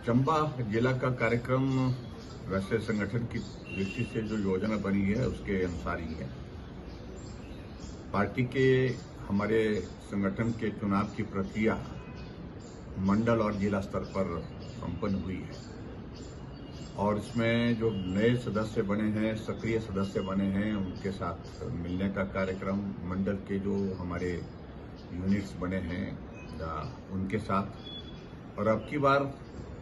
चंबा जिला का कार्यक्रम वैसे संगठन की दृष्टि से जो योजना बनी है उसके अनुसार ही है। पार्टी के हमारे संगठन के चुनाव की प्रक्रिया मंडल और जिला स्तर पर संपन्न हुई है और इसमें जो नए सदस्य बने हैं, सक्रिय सदस्य बने हैं, उनके साथ मिलने का कार्यक्रम, मंडल के जो हमारे यूनिट्स बने हैं उनके साथ, और अब की बार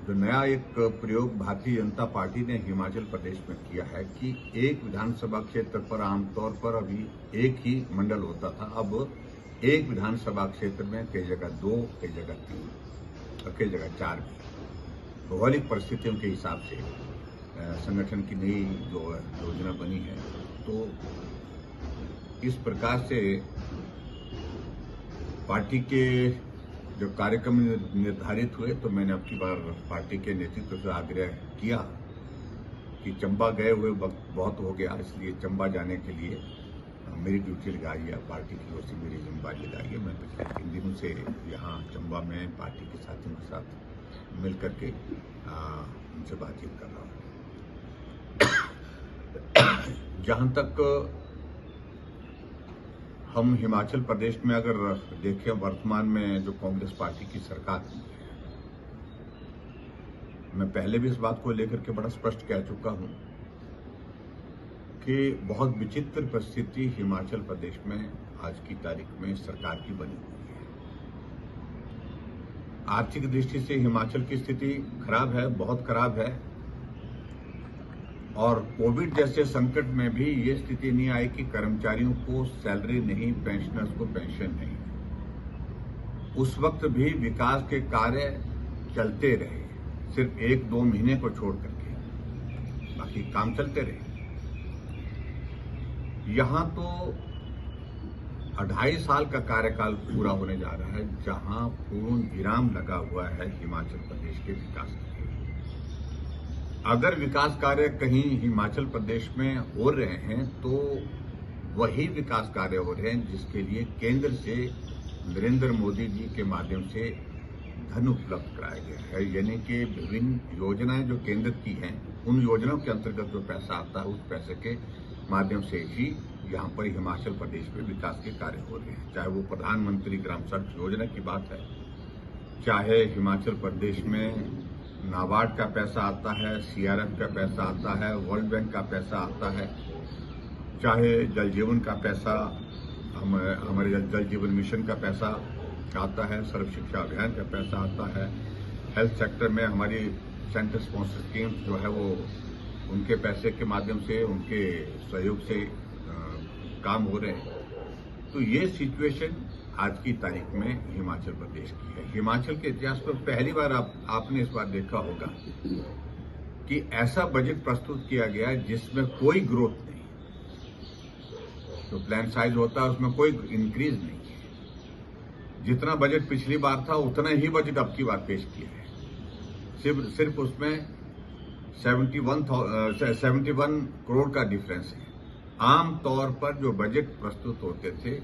जो नया एक प्रयोग भारतीय जनता पार्टी ने हिमाचल प्रदेश में किया है कि एक विधानसभा क्षेत्र पर आमतौर पर अभी एक ही मंडल होता था, अब एक विधानसभा क्षेत्र में कई जगह 2, कई जगह 3 और कई जगह 4 भी भौगोलिक परिस्थितियों के हिसाब से संगठन की नई जो योजना बनी है। तो इस प्रकार से पार्टी के जो कार्यक्रम निर्धारित हुए, तो मैंने अब की बार पार्टी के नेतृत्व से आग्रह किया कि चंबा गए हुए वक्त बहुत हो गया, इसलिए चंबा जाने के लिए मेरी ड्यूटी लगाई है, पार्टी की ओर से मेरी जिम्मेदारी लगाई है। मैं पिछले 3 दिनों से यहाँ चंबा में पार्टी के साथियों के साथ मिल करके उनसे बातचीत कर रहा हूँ। जहाँ तक हम हिमाचल प्रदेश में अगर देखें, वर्तमान में जो कांग्रेस पार्टी की सरकार है, मैं पहले भी इस बात को लेकर के बड़ा स्पष्ट कह चुका हूं कि बहुत विचित्र परिस्थिति हिमाचल प्रदेश में आज की तारीख में सरकार की बनी हुई है। आर्थिक दृष्टि से हिमाचल की स्थिति खराब है, बहुत खराब है, और कोविड जैसे संकट में भी ये स्थिति नहीं आई कि कर्मचारियों को सैलरी नहीं, पेंशनर्स को पेंशन नहीं। उस वक्त भी विकास के कार्य चलते रहे, सिर्फ 1-2 महीने को छोड़ करके, बाकी काम चलते रहे। यहां तो 2.5 साल का कार्यकाल पूरा होने जा रहा है, जहां पूर्ण विराम लगा हुआ है हिमाचल प्रदेश के विकास के लिए। अगर विकास कार्य कहीं हिमाचल प्रदेश में हो रहे हैं तो वही विकास कार्य हो रहे हैं जिसके लिए केंद्र से नरेंद्र मोदी जी के माध्यम से धन उपलब्ध कराया गया है। यानी कि विभिन्न योजनाएं जो केंद्र की हैं, उन योजनाओं के अंतर्गत जो पैसा आता है, उस पैसे के माध्यम से ही यहाँ पर हिमाचल प्रदेश में विकास के कार्य हो रहे हैं। चाहे वो प्रधानमंत्री ग्राम सड़क योजना की बात है, चाहे हिमाचल प्रदेश में नाबार्ड का पैसा आता है, CRF का पैसा आता है, वर्ल्ड बैंक का पैसा आता है, चाहे जल जीवन का पैसा, हमारे जल जीवन मिशन का पैसा आता है, सर्व शिक्षा अभियान का पैसा आता है, हेल्थ सेक्टर में हमारी सेंटर स्पॉन्सर स्कीम्स जो है वो उनके पैसे के माध्यम से, उनके सहयोग से काम हो रहे हैं। तो ये सिचुएशन आज की तारीख में हिमाचल प्रदेश की है। हिमाचल के इतिहास में पहली बार आपने इस बार देखा होगा कि ऐसा बजट प्रस्तुत किया गया जिसमें कोई ग्रोथ नहीं, जो प्लान साइज होता है उसमें कोई इंक्रीज नहीं है। जितना बजट पिछली बार था उतना ही बजट अब की बार पेश किया है। सिर्फ उसमें 71 करोड़ का डिफरेंस है। आमतौर पर जो बजट प्रस्तुत होते थे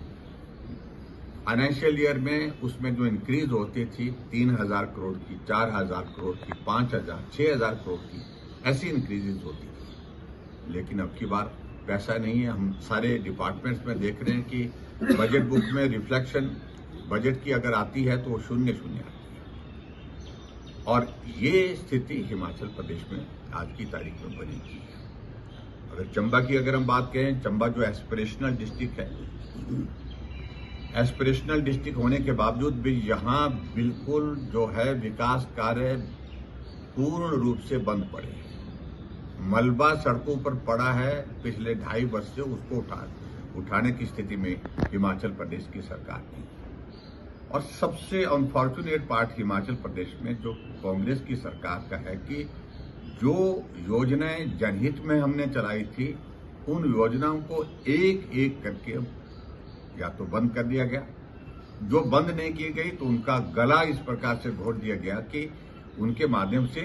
फाइनेंशियल ईयर में, उसमें जो इंक्रीज होती थी 3,000 करोड़ की, 4,000 करोड़ की, 5,000, 6,000 करोड़ की, ऐसी इंक्रीजेज होती थी। लेकिन अब की बार पैसा नहीं है। हम सारे डिपार्टमेंट्स में देख रहे हैं कि बजट बुक में रिफ्लेक्शन बजट की अगर आती है तो वो 0 आती है। और ये स्थिति हिमाचल प्रदेश में आज की तारीख में बनी हुई है। अगर चंबा की हम बात करें, चंबा जो एस्पिरेशनल डिस्ट्रिक्ट है, एस्पिरेशनल डिस्ट्रिक्ट होने के बावजूद भी यहाँ बिल्कुल जो है विकास कार्य पूर्ण रूप से बंद पड़े हैं। मलबा सड़कों पर पड़ा है पिछले 2.5 वर्ष से, उसको उठाने की स्थिति में हिमाचल प्रदेश की सरकार थी। और सबसे अनफॉर्चुनेट पार्ट हिमाचल प्रदेश में जो कांग्रेस की सरकार का है कि जो योजनाएं जनहित में हमने चलाई थी, उन योजनाओं को एक एक करके या तो बंद कर दिया गया, जो बंद नहीं की गई तो उनका गला इस प्रकार से घोट दिया गया कि उनके माध्यम से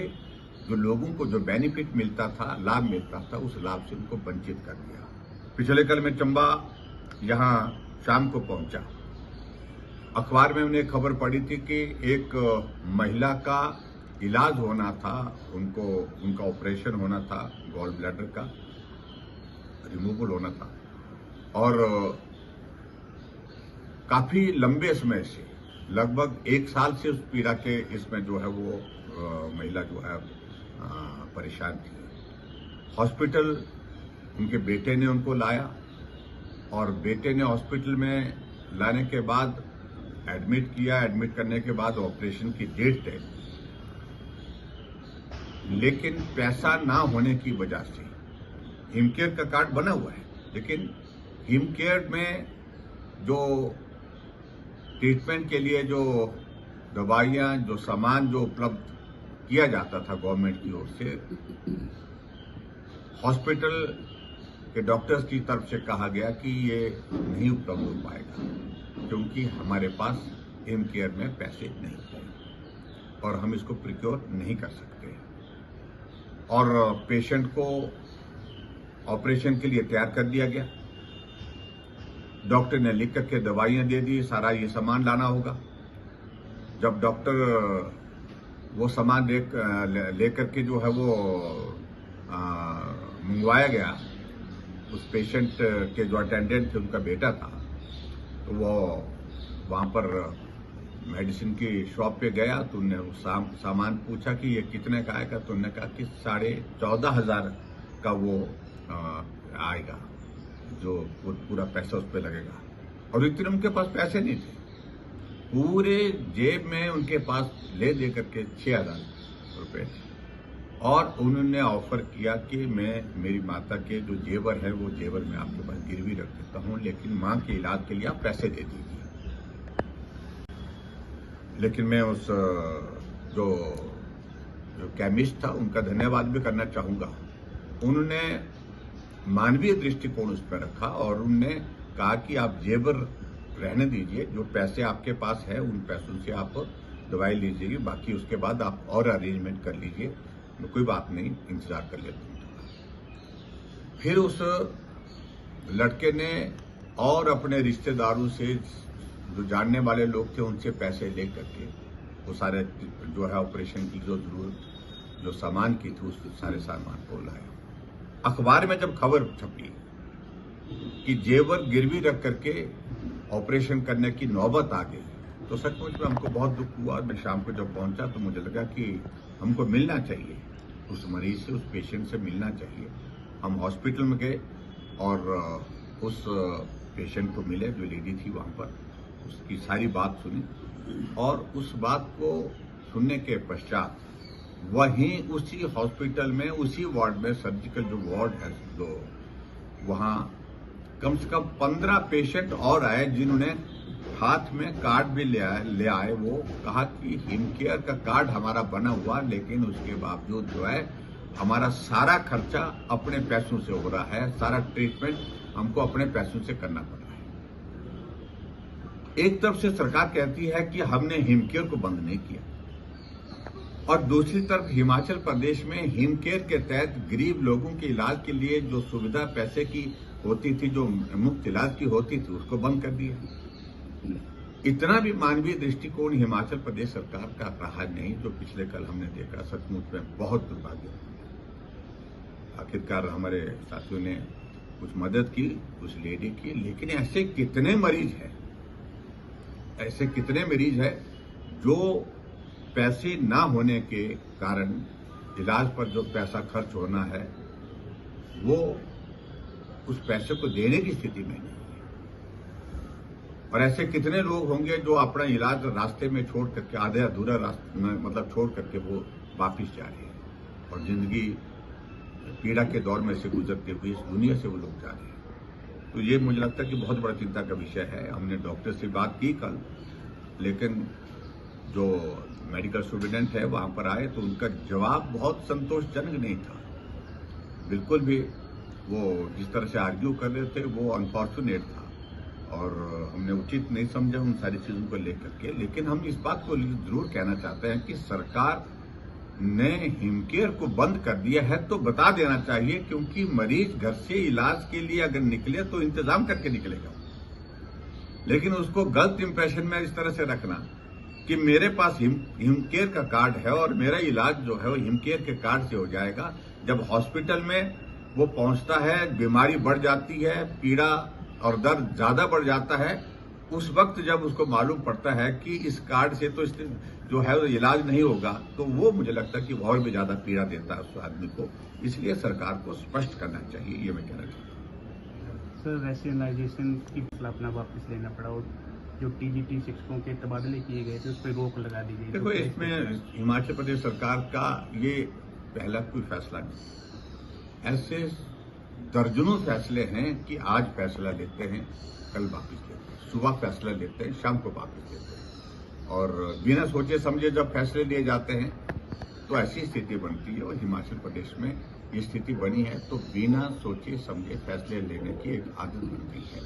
जो लोगों को जो बेनिफिट मिलता था, लाभ मिलता था, उस लाभ से उनको वंचित कर दिया। पिछले कल मैं चंबा यहाँ शाम को पहुंचा। अखबार में मैंने खबर पढ़ी थी कि एक महिला का इलाज होना था, उनका ऑपरेशन होना था, गॉल ब्लैडर का रिमूवल होना था। और काफी लंबे समय से, लगभग 1 साल से उस पीड़ा के इसमें जो है वो महिला जो है परेशान थी। हॉस्पिटल उनके बेटे ने उनको लाया और बेटे ने हॉस्पिटल में लाने के बाद एडमिट किया। एडमिट करने के बाद ऑपरेशन की डेट तय की, लेकिन पैसा ना होने की वजह से हिमकेयर का कार्ड बना हुआ है, लेकिन हिमकेयर में जो ट्रीटमेंट के लिए जो दवाइयां, जो सामान जो उपलब्ध किया जाता था गवर्नमेंट की ओर से, हॉस्पिटल के डॉक्टर्स की तरफ से कहा गया कि ये नहीं उपलब्ध हो पाएगा क्योंकि हमारे पास हिमकेयर में पैसे नहीं हैं और हम इसको प्रिक्योर नहीं कर सकते। और पेशेंट को ऑपरेशन के लिए तैयार कर दिया गया। डॉक्टर ने लिख करके दवाइयां दे दी, सारा ये सामान लाना होगा। जब डॉक्टर वो सामान लेकर के जो है वो मंगवाया गया, उस पेशेंट के जो अटेंडेंट थे उनका बेटा था, तो वो वहां पर मेडिसिन की शॉप पे गया तो उन्होंने सामान पूछा कि ये कितने का आएगा, तो उन्होंने कहा कि 14,500 का वो आएगा, जो पूरा पैसा उस पर लगेगा। और इतने उनके पास पैसे नहीं थे, पूरे जेब में उनके पास ले दे करके 6,000 रुपए थे। और उन्होंने ऑफर किया कि मेरी माता के जो जेवर है वो जेवर मैं आपके पास गिरवी रख देता हूं, लेकिन मां के इलाज के लिए आप पैसे दे दीजिए। लेकिन मैं उस जो केमिस्ट था उनका धन्यवाद भी करना चाहूंगा। उन्होंने मानवीय दृष्टिकोण उस पर रखा और उन्होंने कहा कि आप जेवर रहने दीजिए, जो पैसे आपके पास है उन पैसों से आप दवाई लीजिए, बाकी उसके बाद आप और अरेंजमेंट कर लीजिए, कोई बात नहीं, इंतजार कर लेते हैं। फिर उस लड़के ने और अपने रिश्तेदारों से, जो जानने वाले लोग थे, उनसे पैसे ले करके वो सारे जो है ऑपरेशन की जो जरूरत, जो सामान की थी, उस सारे सामान को लाया। अखबार में जब खबर छपी कि जेवर गिरवी रख करके ऑपरेशन करने की नौबत आ गई, तो सचमुच में हमको बहुत दुख हुआ। मैं शाम को जब पहुंचा तो मुझे लगा कि हमको मिलना चाहिए, उस मरीज से, उस पेशेंट से मिलना चाहिए। हम हॉस्पिटल में गए और उस पेशेंट को मिले, जो लेडी थी वहां पर, उसकी सारी बात सुनी। और उस बात को सुनने के पश्चात वहीं उसी हॉस्पिटल में, उसी वार्ड में, सर्जिकल जो वार्ड है, जो वहां कम से कम 15 पेशेंट और आए, जिन्होंने हाथ में कार्ड भी ले आए। वो कहा कि हिमकेयर का कार्ड हमारा बना हुआ, लेकिन उसके बावजूद जो है हमारा सारा खर्चा अपने पैसों से हो रहा है, सारा ट्रीटमेंट हमको अपने पैसों से करना पड़ रहा है। एक तरफ से सरकार कहती है कि हमने हिमकेयर को बंद नहीं किया, और दूसरी तरफ हिमाचल प्रदेश में हिमकेयर के तहत गरीब लोगों के इलाज के लिए जो सुविधा पैसे की होती थी, जो मुफ्त इलाज की होती थी, उसको बंद कर दिया। इतना भी मानवीय दृष्टिकोण हिमाचल प्रदेश सरकार का रहा नहीं, जो पिछले कल हमने देखा। सचमुच में बहुत दुर्भाग्य। आखिरकार हमारे साथियों ने कुछ मदद की उस लेडी की, लेकिन ऐसे कितने मरीज हैं, ऐसे कितने मरीज हैं जो पैसे ना होने के कारण, इलाज पर जो पैसा खर्च होना है, वो उस पैसे को देने की स्थिति में नहीं है। और ऐसे कितने लोग होंगे जो अपना इलाज रास्ते में छोड़ करके, आधे अधूरा रास्ते में मतलब छोड़ करके वो वापिस जा रहे हैं, और जिंदगी पीड़ा के दौर में से गुजरते हुए इस दुनिया से वो लोग जा रहे हैं। तो ये मुझे लगता है कि बहुत बड़ा चिंता का विषय है। हमने डॉक्टर से बात की कल, लेकिन जो मेडिकल स्टूडेंट है वहां पर आए तो उनका जवाब बहुत संतोषजनक नहीं था। बिल्कुल भी वो जिस तरह से आर्ग्यू कर रहे थे वो अनफॉर्चुनेट था, और हमने उचित नहीं समझा उन सारी चीजों को लेकर के। लेकिन हम इस बात को जरूर कहना चाहते हैं कि सरकार ने हिमकेयर को बंद कर दिया है तो बता देना चाहिए, क्योंकि मरीज घर से इलाज के लिए अगर निकले तो इंतजाम करके निकलेगा। लेकिन उसको गलत इंप्रेशन में इस तरह से रखना कि मेरे पास हिमकेयर का कार्ड है और मेरा इलाज जो है वो हिमकेयर के कार्ड से हो जाएगा। जब हॉस्पिटल में वो पहुंचता है, बीमारी बढ़ जाती है, पीड़ा और दर्द ज्यादा बढ़ जाता है, उस वक्त जब उसको मालूम पड़ता है कि इस कार्ड से तो जो है वो इलाज नहीं होगा, तो वो मुझे लगता है कि और भी ज्यादा पीड़ा देता है उस आदमी को। इसलिए सरकार को स्पष्ट करना चाहिए, ये मैं कहना चाहता हूँ। सर, रैशनलाइजेशन की फैसला अपना वापस लेना पड़ा और जो टीजीटी शिक्षकों के तबादले किए गए थे उस पर रोक लगा दी गई। देखो, इसमें हिमाचल प्रदेश सरकार का ये पहला कोई फैसला नहीं। ऐसे दर्जनों फैसले हैं कि आज फैसला लेते हैं, कल वापस लेते हैं, सुबह फैसला लेते हैं, शाम को वापस लेते हैं, और बिना सोचे समझे जब फैसले लिए जाते हैं तो ऐसी स्थिति बनती है। और हिमाचल प्रदेश में ये स्थिति बनी है तो बिना सोचे समझे फैसले लेने की एक आदत बन गई है।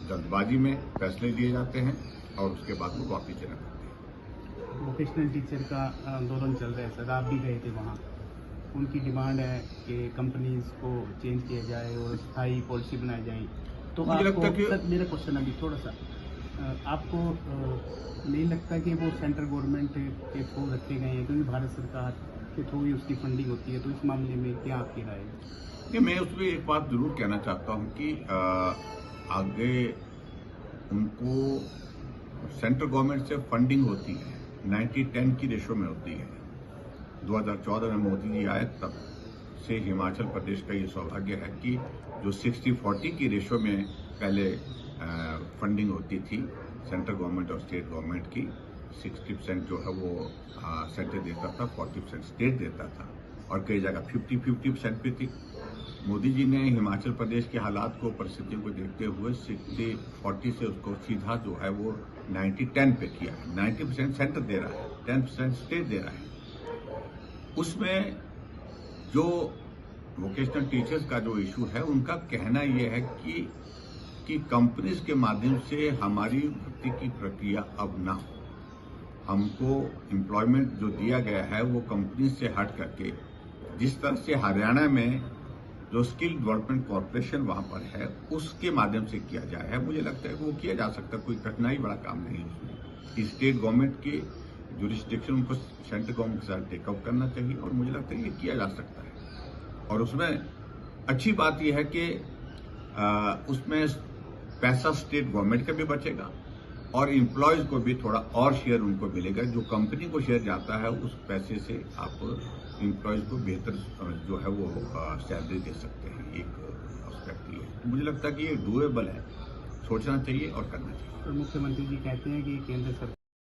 जल्दबाजी में फैसले लिए जाते हैं और उसके बाद वो वापस लेना पड़ते हैं। वोकेशनल टीचर का आंदोलन चल रहा है सर, आप भी गए थे वहाँ। उनकी डिमांड है कि कंपनीज को चेंज किया जाए और स्थायी पॉलिसी बनाई जाए। तो मुझे लगता है कि सर, मेरा क्वेश्चन अभी थोड़ा सा, आपको नहीं लगता कि वो सेंट्रल गवर्नमेंट के थ्रू रखे गए हैं, क्योंकि भारत सरकार के थ्रू ही उसकी फंडिंग होती है, तो इस मामले में क्या आपकी राय है? मैं उसमें एक बात जरूर कहना चाहता हूँ कि आगे उनको सेंट्रल गवर्नमेंट से फंडिंग होती है, 90-10 की रेशो में होती है। 2014 में मोदी जी आए तब से हिमाचल प्रदेश का ये सौभाग्य है कि जो 60-40 की रेशो में पहले फंडिंग होती थी सेंट्रल गवर्नमेंट और स्टेट गवर्नमेंट की, 60% जो है वो सेंटर देता था, 40% स्टेट देता था, और कई जगह 50-50% भी थी। मोदी जी ने हिमाचल प्रदेश के हालात को, परिस्थितियों को देखते हुए 60-40 से उसको सीधा जो है वो 90-10 पे किया है। 90% सेंटर दे रहा है, 10% स्टेट दे रहा है। उसमें जो वोकेशनल टीचर्स का जो इशू है, उनका कहना यह है कि कंपनीज के माध्यम से हमारी भर्ती की प्रक्रिया अब ना हो। हमको एम्प्लॉयमेंट जो दिया गया है वो कंपनीज से हट करके, जिस तरह से हरियाणा में जो स्किल डेवलपमेंट कॉर्पोरेशन वहां पर है उसके माध्यम से किया जाए है। मुझे लगता है कि वो किया जा सकता है, कोई कठिनाई बड़ा काम नहीं है उसमें। स्टेट गवर्नमेंट के जुरिस्डिक्शन उनको सेंट्रल गवर्नमेंट के साथ टेकअप करना चाहिए, और मुझे लगता है ये किया जा सकता है। और उसमें अच्छी बात यह है कि उसमें पैसा स्टेट गवर्नमेंट का भी बचेगा और एम्प्लॉयज को भी थोड़ा और शेयर उनको मिलेगा। जो कंपनी को शेयर जाता है उस पैसे से आप एम्प्लॉयज को बेहतर जो है वो सैलरी दे सकते हैं। एक एस्पेक्ट ये है। मुझे लगता है कि ये डूएबल है, सोचना चाहिए और करना चाहिए। तो मुख्यमंत्री जी कहते हैं कि केंद्र सरकार